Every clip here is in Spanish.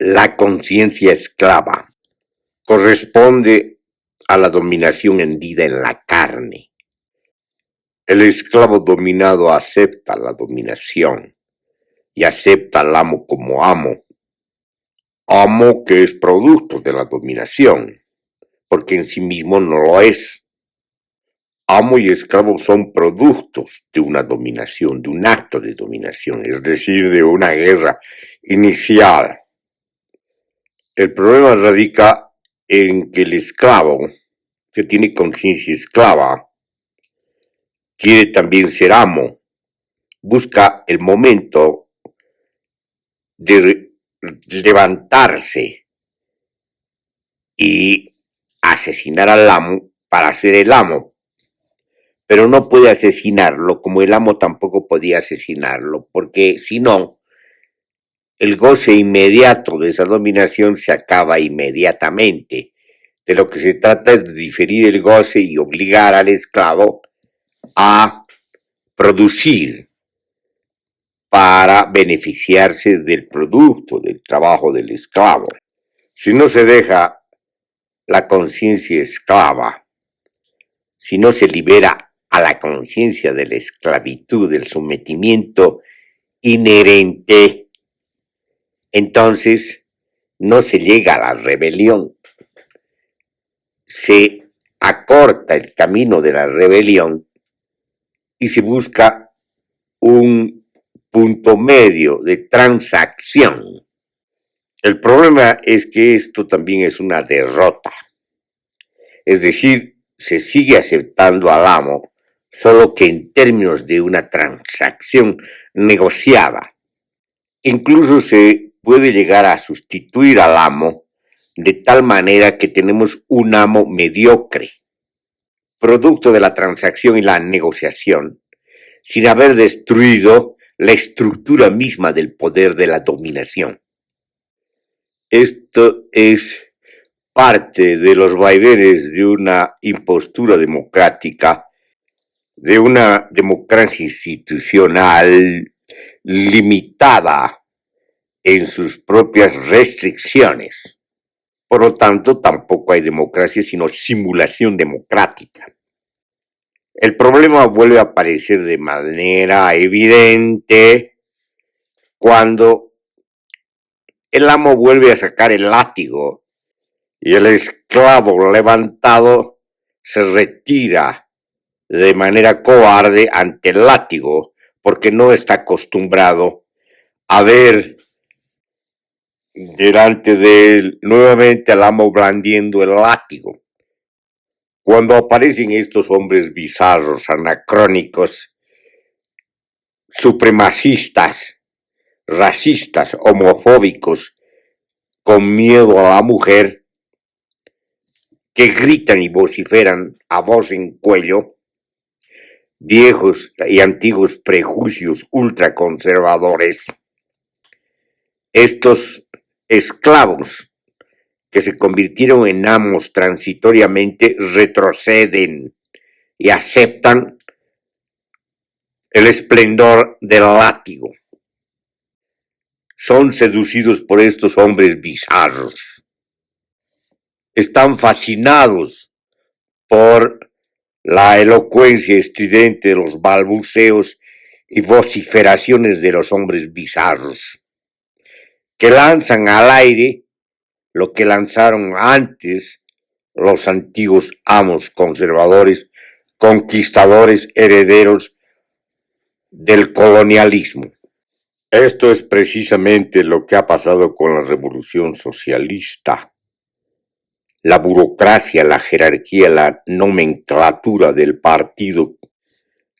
La conciencia esclava corresponde a la dominación hendida en la carne. El esclavo dominado acepta la dominación y acepta al amo como amo. Amo que es producto de la dominación, porque en sí mismo no lo es. Amo y esclavo son productos de una dominación, de un acto de dominación, es decir, de una guerra inicial. El problema radica en que el esclavo, que tiene conciencia esclava, quiere también ser amo, busca el momento de levantarse y asesinar al amo para ser el amo, pero no puede asesinarlo como el amo tampoco podía asesinarlo, porque si no, el goce inmediato de esa dominación se acaba inmediatamente. De lo que se trata es de diferir el goce y obligar al esclavo a producir para beneficiarse del producto, del trabajo del esclavo. Si no se deja la conciencia esclava, si no se libera a la conciencia de la esclavitud, del sometimiento inherente, entonces no se llega a la rebelión. Se acorta el camino de la rebelión y se busca un punto medio de transacción. El problema es que esto también es una derrota. Es decir, se sigue aceptando al amo, solo que en términos de una transacción negociada. Incluso se puede llegar a sustituir al amo de tal manera que tenemos un amo mediocre, producto de la transacción y la negociación, sin haber destruido la estructura misma del poder de la dominación. Esto es parte de los vaivenes de una impostura democrática, de una democracia institucional limitada en sus propias restricciones. Por lo tanto, tampoco hay democracia, sino simulación democrática. El problema vuelve a aparecer de manera evidente cuando el amo vuelve a sacar el látigo y el esclavo levantado se retira de manera cobarde ante el látigo porque no está acostumbrado a ver delante de él nuevamente al amo blandiendo el látigo. Cuando aparecen estos hombres bizarros, anacrónicos, supremacistas, racistas, homofóbicos, con miedo a la mujer, que gritan y vociferan a voz en cuello, viejos y antiguos prejuicios ultraconservadores, estos esclavos que se convirtieron en amos transitoriamente retroceden y aceptan el esplendor del látigo. Son seducidos por estos hombres bizarros. Están fascinados por la elocuencia estridente de los balbuceos y vociferaciones de los hombres bizarros, que lanzan al aire lo que lanzaron antes los antiguos amos conservadores, conquistadores, herederos del colonialismo. Esto es precisamente lo que ha pasado con la revolución socialista. La burocracia, la jerarquía, la nomenclatura del partido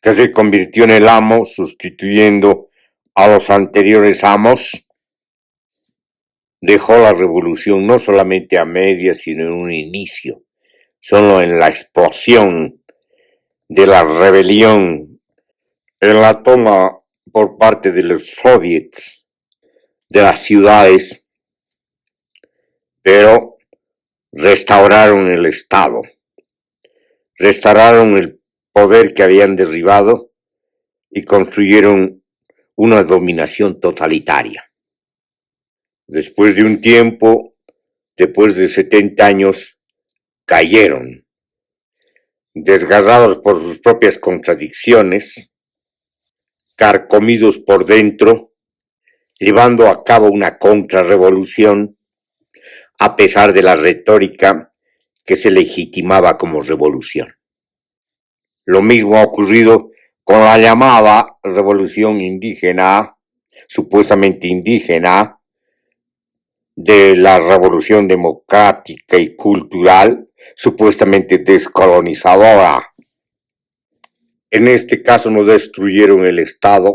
que se convirtió en el amo sustituyendo a los anteriores amos, dejó la revolución no solamente a medias, sino en un inicio, solo en la explosión de la rebelión, en la toma por parte de los soviets de las ciudades, pero restauraron el Estado, restauraron el poder que habían derribado y construyeron una dominación totalitaria. Después de un tiempo, después de 70 años, cayeron, desgarrados por sus propias contradicciones, carcomidos por dentro, llevando a cabo una contrarrevolución, a pesar de la retórica que se legitimaba como revolución. Lo mismo ha ocurrido con la llamada revolución indígena, supuestamente indígena, de la revolución democrática y cultural, supuestamente descolonizadora. En este caso no destruyeron el Estado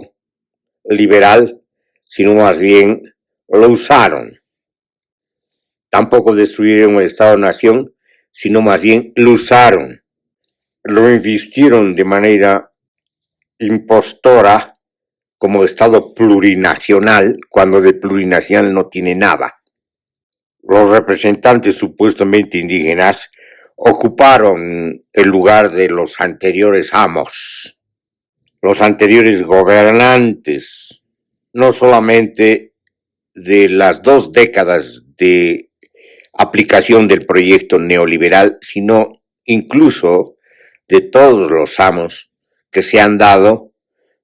liberal, sino más bien lo usaron. Tampoco destruyeron el Estado-nación, sino más bien lo usaron. Lo invistieron de manera impostora como Estado plurinacional, cuando de plurinacional no tiene nada. Los representantes supuestamente indígenas ocuparon el lugar de los anteriores amos, los anteriores gobernantes, no solamente de las 2 décadas de aplicación del proyecto neoliberal, sino incluso de todos los amos que se han dado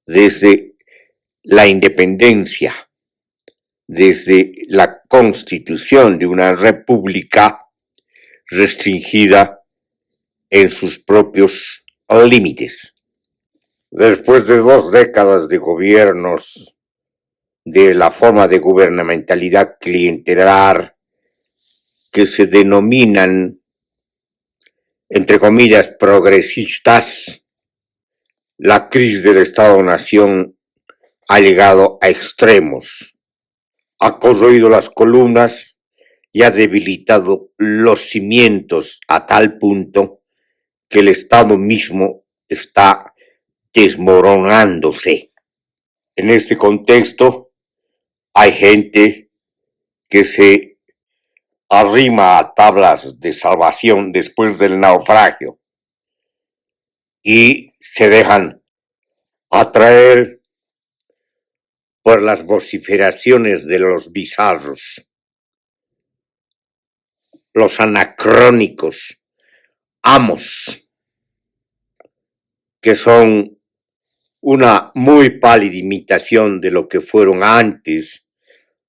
desde la independencia, desde la constitución de una república restringida en sus propios límites. Después de 2 décadas de gobiernos de la forma de gubernamentalidad clientelar que se denominan, entre comillas, progresistas, la crisis del Estado-Nación ha llegado a extremos, ha corroído las columnas y ha debilitado los cimientos a tal punto que el Estado mismo está desmoronándose. En este contexto hay gente que se arrima a tablas de salvación después del naufragio y se dejan atraer por las vociferaciones de los bizarros, los anacrónicos amos, que son una muy pálida imitación de lo que fueron antes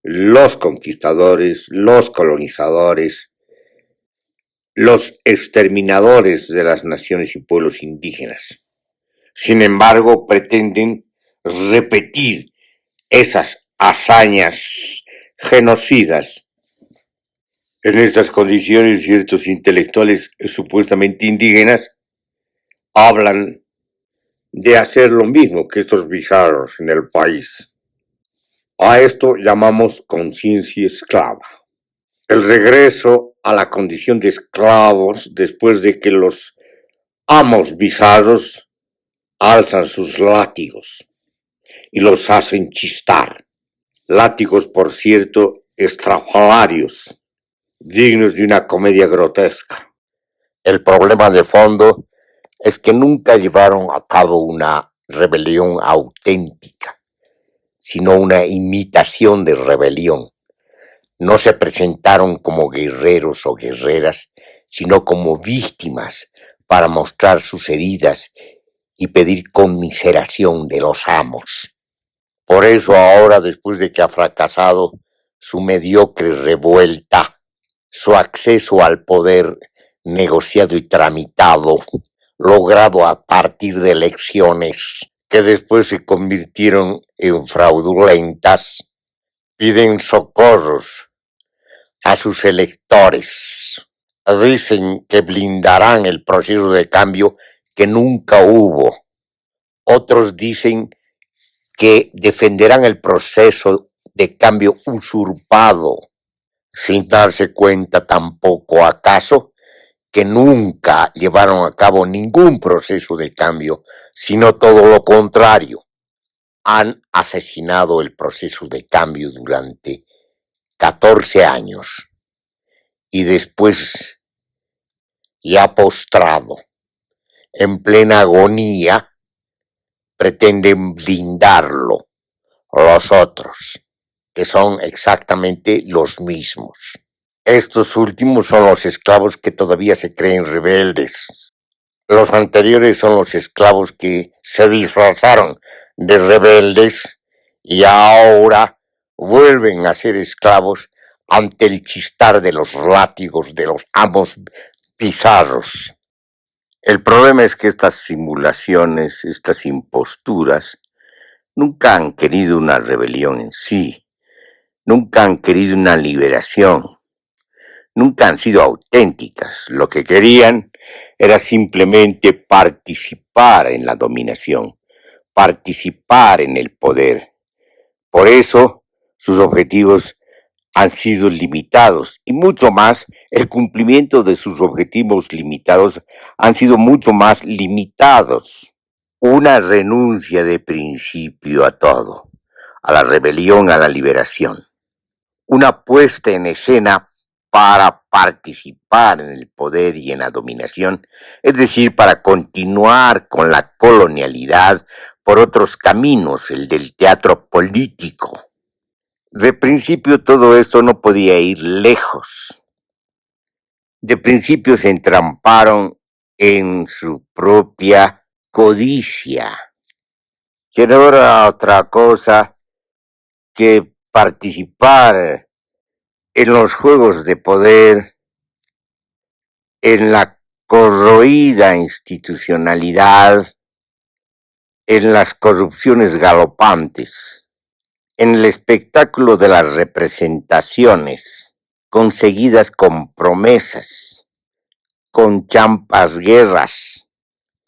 los conquistadores, los colonizadores, los exterminadores de las naciones y pueblos indígenas. Sin embargo, pretenden repetir esas hazañas genocidas. En estas condiciones, ciertos intelectuales supuestamente indígenas hablan de hacer lo mismo que estos bizarros en el país. A esto llamamos conciencia esclava. El regreso a la condición de esclavos después de que los amos bizarros alzan sus látigos y los hacen chistar. Látigos, por cierto, estrafalarios, dignos de una comedia grotesca. El problema de fondo es que nunca llevaron a cabo una rebelión auténtica, sino una imitación de rebelión. No se presentaron como guerreros o guerreras, sino como víctimas para mostrar sus heridas y pedir conmiseración de los amos. Por eso ahora, después de que ha fracasado su mediocre revuelta, su acceso al poder negociado y tramitado, logrado a partir de elecciones que después se convirtieron en fraudulentas, piden socorros a sus electores. Dicen que blindarán el proceso de cambio que nunca hubo. Otros dicen que defenderán el proceso de cambio usurpado, sin darse cuenta tampoco, acaso, que nunca llevaron a cabo ningún proceso de cambio, sino todo lo contrario. Han asesinado el proceso de cambio durante 14 años y después, ya postrado, en plena agonía, pretenden blindarlo los otros. que son exactamente los mismos. Estos últimos son los esclavos que todavía se creen rebeldes. Los anteriores son los esclavos que se disfrazaron de rebeldes y ahora vuelven a ser esclavos ante el chistar de los látigos de los amos bizarros. El problema es que estas simulaciones, estas imposturas, nunca han querido una rebelión en sí, nunca han querido una liberación, nunca han sido auténticas. Lo que querían era simplemente participar en la dominación, participar en el poder. Por eso sus objetivos han sido limitados y mucho más, el cumplimiento de sus objetivos limitados han sido mucho más limitados. Una renuncia de principio a todo, a la rebelión, a la liberación. Una puesta en escena para participar en el poder y en la dominación, es decir, para continuar con la colonialidad por otros caminos, el del teatro político. De principio todo esto no podía ir lejos. De principio se entramparon en su propia codicia, que no era otra cosa que participar en los juegos de poder, en la corroída institucionalidad, en las corrupciones galopantes, en el espectáculo de las representaciones conseguidas con promesas, con champas guerras,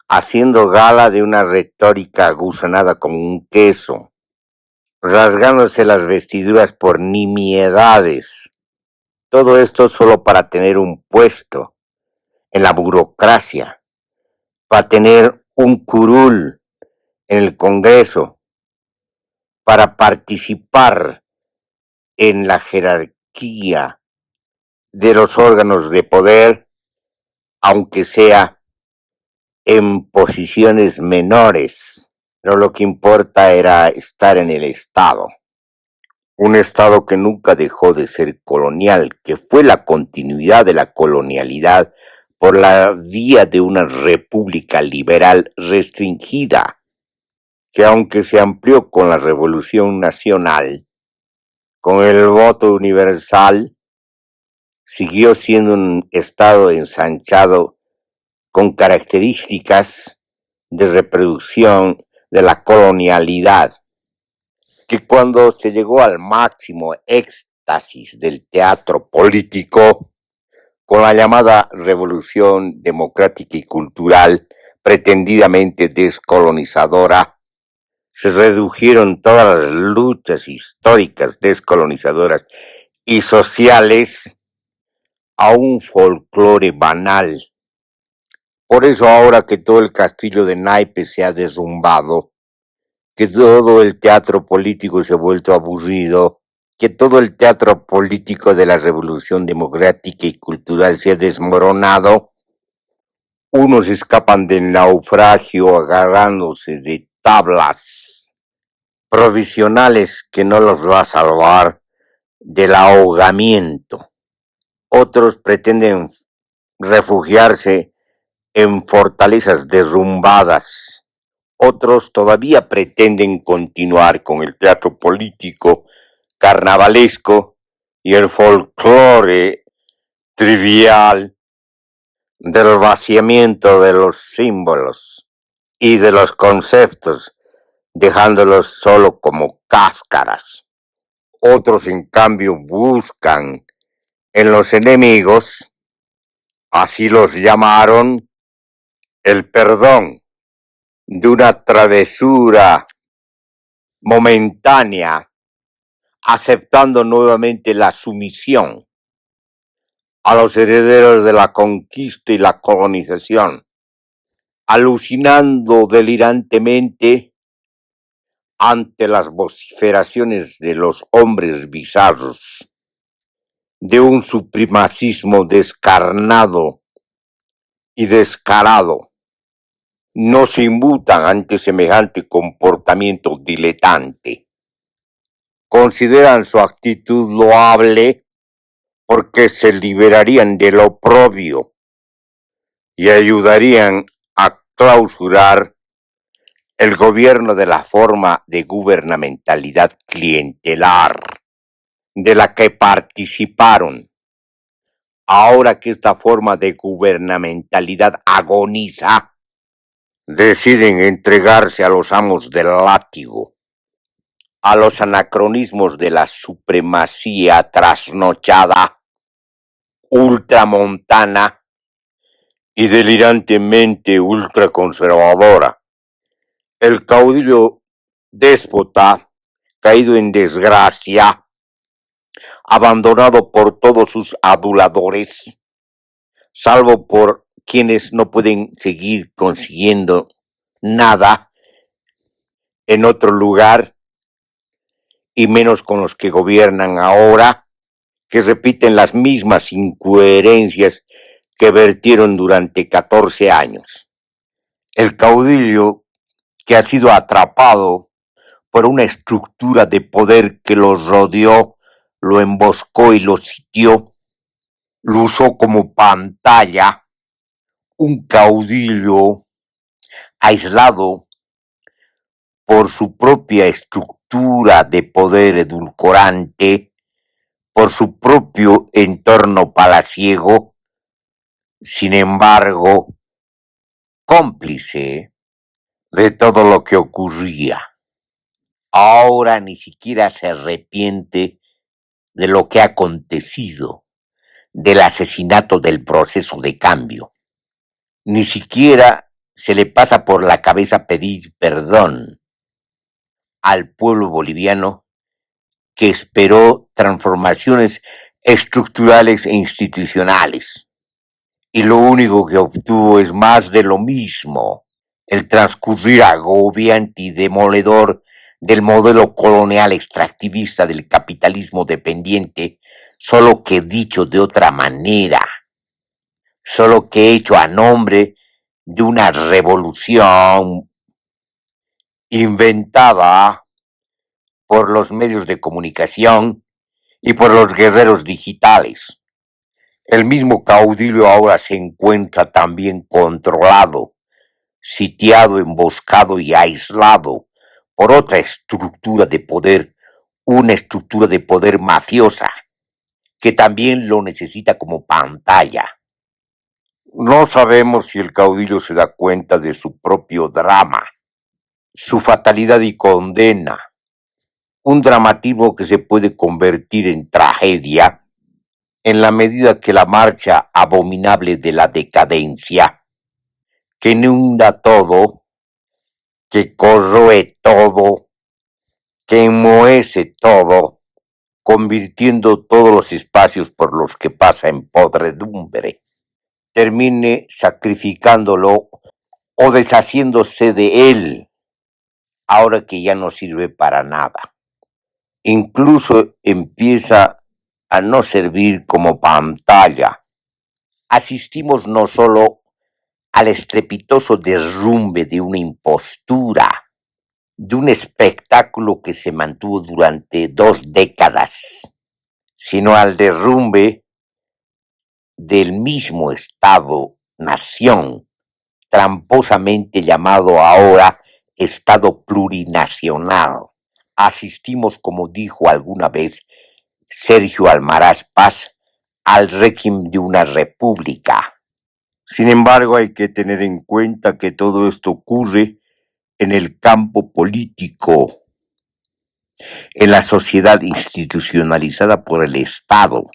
haciendo gala de una retórica gusonada como un queso, rasgándose las vestiduras por nimiedades. Todo esto solo para tener un puesto en la burocracia, para tener un curul en el Congreso, para participar en la jerarquía de los órganos de poder, aunque sea en posiciones menores. Pero lo que importa era estar en el Estado. Un Estado que nunca dejó de ser colonial, que fue la continuidad de la colonialidad por la vía de una república liberal restringida, que aunque se amplió con la Revolución Nacional, con el voto universal, siguió siendo un Estado ensanchado con características de reproducción de la colonialidad, que cuando se llegó al máximo éxtasis del teatro político, con la llamada revolución democrática y cultural pretendidamente descolonizadora, se redujeron todas las luchas históricas descolonizadoras y sociales a un folclore banal. Por eso ahora que todo el castillo de naipes se ha derrumbado, que todo el teatro político se ha vuelto aburrido, que todo el teatro político de la revolución democrática y cultural se ha desmoronado, unos escapan del naufragio agarrándose de tablas provisionales que no los va a salvar del ahogamiento. Otros pretenden refugiarse en fortalezas derrumbadas. Otros todavía pretenden continuar con el teatro político carnavalesco y el folclore trivial del vaciamiento de los símbolos y de los conceptos, dejándolos solo como cáscaras. Otros, en cambio, buscan en los enemigos, así los llamaron, el perdón de una travesura momentánea, aceptando nuevamente la sumisión a los herederos de la conquista y la colonización, alucinando delirantemente ante las vociferaciones de los hombres bizarros, de un supremacismo descarnado y descarado. No se inmutan ante semejante comportamiento diletante. consideran su actitud loable porque se liberarían del oprobio y ayudarían a clausurar el gobierno de la forma de gubernamentalidad clientelar de la que participaron. Ahora que esta forma de gubernamentalidad agoniza, deciden entregarse a los amos del látigo, a los anacronismos de la supremacía trasnochada, ultramontana y delirantemente ultraconservadora. El caudillo déspota, caído en desgracia, abandonado por todos sus aduladores, salvo por quienes no pueden seguir consiguiendo nada en otro lugar, y menos con los que gobiernan ahora, que repiten las mismas incoherencias que vertieron durante 14 años. El caudillo, que ha sido atrapado por una estructura de poder que los rodeó, lo emboscó y lo sitió, lo usó como pantalla, un caudillo aislado por su propia estructura de poder edulcorante, por su propio entorno palaciego, sin embargo, cómplice de todo lo que ocurría. Ahora ni siquiera se arrepiente de lo que ha acontecido, del asesinato del proceso de cambio. Ni siquiera se le pasa por la cabeza pedir perdón al pueblo boliviano que esperó transformaciones estructurales e institucionales. Y lo único que obtuvo es más de lo mismo, el transcurrir agobiante y demoledor del modelo colonial extractivista del capitalismo dependiente, solo que dicho de otra manera, solo que hecho a nombre de una revolución inventada por los medios de comunicación y por los guerreros digitales. El mismo caudillo ahora se encuentra también controlado, sitiado, emboscado y aislado por otra estructura de poder, una estructura de poder mafiosa, que también lo necesita como pantalla. No sabemos si el caudillo se da cuenta de su propio drama, su fatalidad y condena, un dramatismo que se puede convertir en tragedia en la medida que la marcha abominable de la decadencia, que inunda todo, que corroe todo, que enmohece todo, convirtiendo todos los espacios por los que pasa en podredumbre, termine sacrificándolo o deshaciéndose de él, ahora que ya no sirve para nada. Incluso empieza a no servir como pantalla. Asistimos no solo al estrepitoso derrumbe de una impostura, de un espectáculo que se mantuvo durante 2 décadas, sino al derrumbe del mismo Estado-nación, tramposamente llamado ahora Estado plurinacional. Asistimos, como dijo alguna vez Sergio Almaraz Paz, al régimen de una república. Sin embargo, hay que tener en cuenta que todo esto ocurre en el campo político, en la sociedad institucionalizada por el Estado,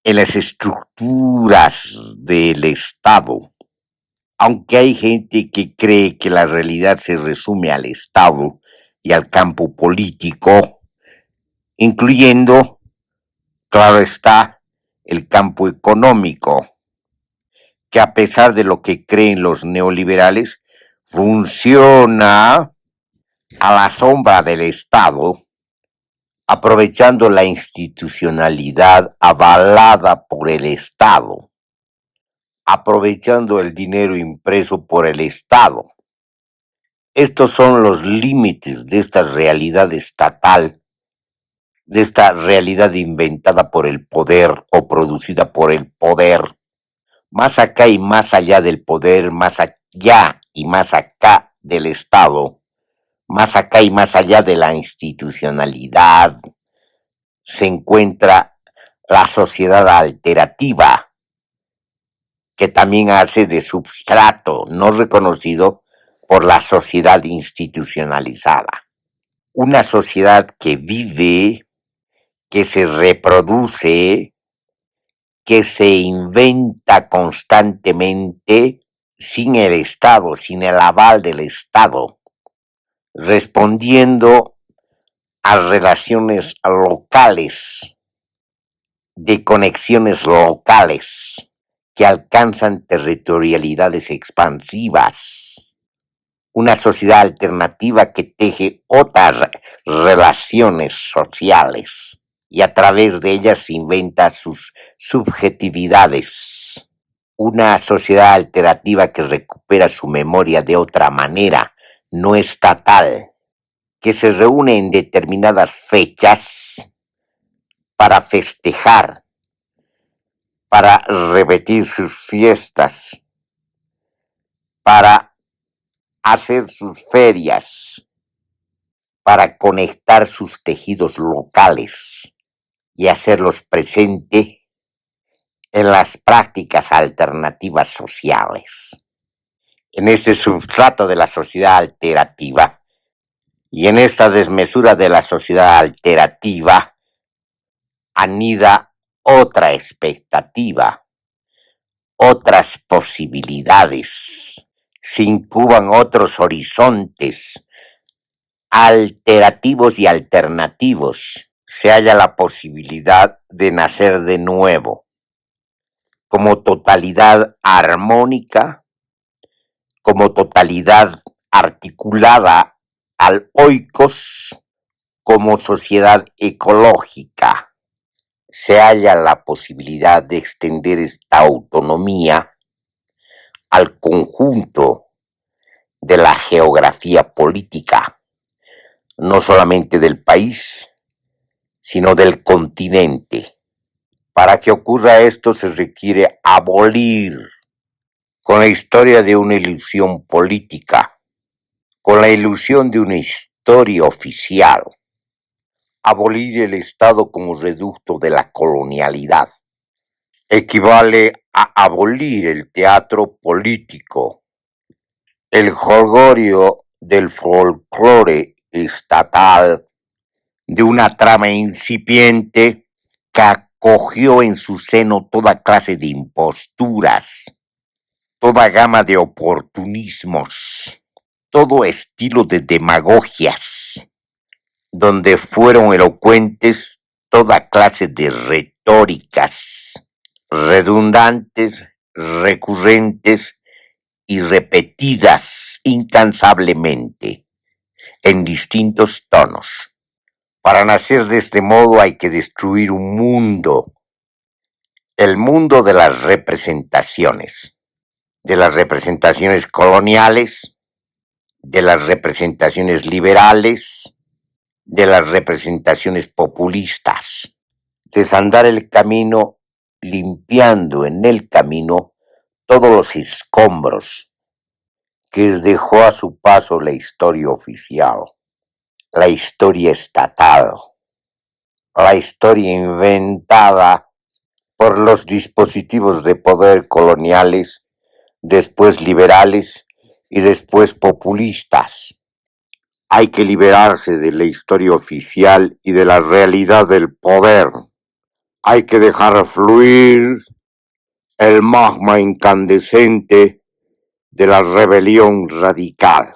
en las estructuras del Estado. Aunque hay gente que cree que la realidad se resume al Estado y al campo político, incluyendo, claro está, el campo económico, que a pesar de lo que creen los neoliberales, funciona a la sombra del Estado, aprovechando la institucionalidad avalada por el Estado, aprovechando el dinero impreso por el Estado. Estos son los límites de esta realidad estatal de esta realidad inventada por el poder o producida por el poder, más acá y más allá del poder, más allá y más acá del Estado, más acá y más allá de la institucionalidad, se encuentra la sociedad alterativa, que también hace de substrato no reconocido por la sociedad institucionalizada. Una sociedad que vive, que se reproduce, que se inventa constantemente sin el Estado, sin el aval del Estado, respondiendo a relaciones locales, de conexiones locales que alcanzan territorialidades expansivas. Una sociedad alternativa que teje otras relaciones sociales y a través de ellas inventa sus subjetividades. Una sociedad alternativa que recupera su memoria de otra manera, no estatal, que se reúne en determinadas fechas para festejar, para repetir sus fiestas, para hacer sus ferias, para conectar sus tejidos locales y hacerlos presente en las prácticas alternativas sociales. En este substrato de la sociedad alterativa y en esta desmesura de la sociedad alterativa anida otra expectativa, otras posibilidades, se incuban otros horizontes alterativos y alternativos. Se halla la posibilidad de nacer de nuevo, como totalidad armónica, como totalidad articulada al oikos, como sociedad ecológica. Se halla la posibilidad de extender esta autonomía al conjunto de la geografía política, no solamente del país, sino del continente. Para que ocurra esto se requiere abolir, con la historia de una ilusión política, con la ilusión de una historia oficial, abolir el Estado como reducto de la colonialidad. Equivale a abolir el teatro político, el jolgorio del folclore estatal, de una trama incipiente que acogió en su seno toda clase de imposturas, toda gama de oportunismos, todo estilo de demagogias, donde fueron elocuentes toda clase de retóricas, redundantes, recurrentes y repetidas incansablemente en distintos tonos. Para nacer de este modo hay que destruir un mundo, el mundo de las representaciones coloniales, de las representaciones liberales, de las representaciones populistas. Desandar el camino limpiando en el camino todos los escombros que dejó a su paso la historia oficial, la historia estatal, la historia inventada por los dispositivos de poder coloniales, después liberales y después populistas. Hay que liberarse de la historia oficial y de la realidad del poder. Hay que dejar fluir el magma incandescente de la rebelión radical.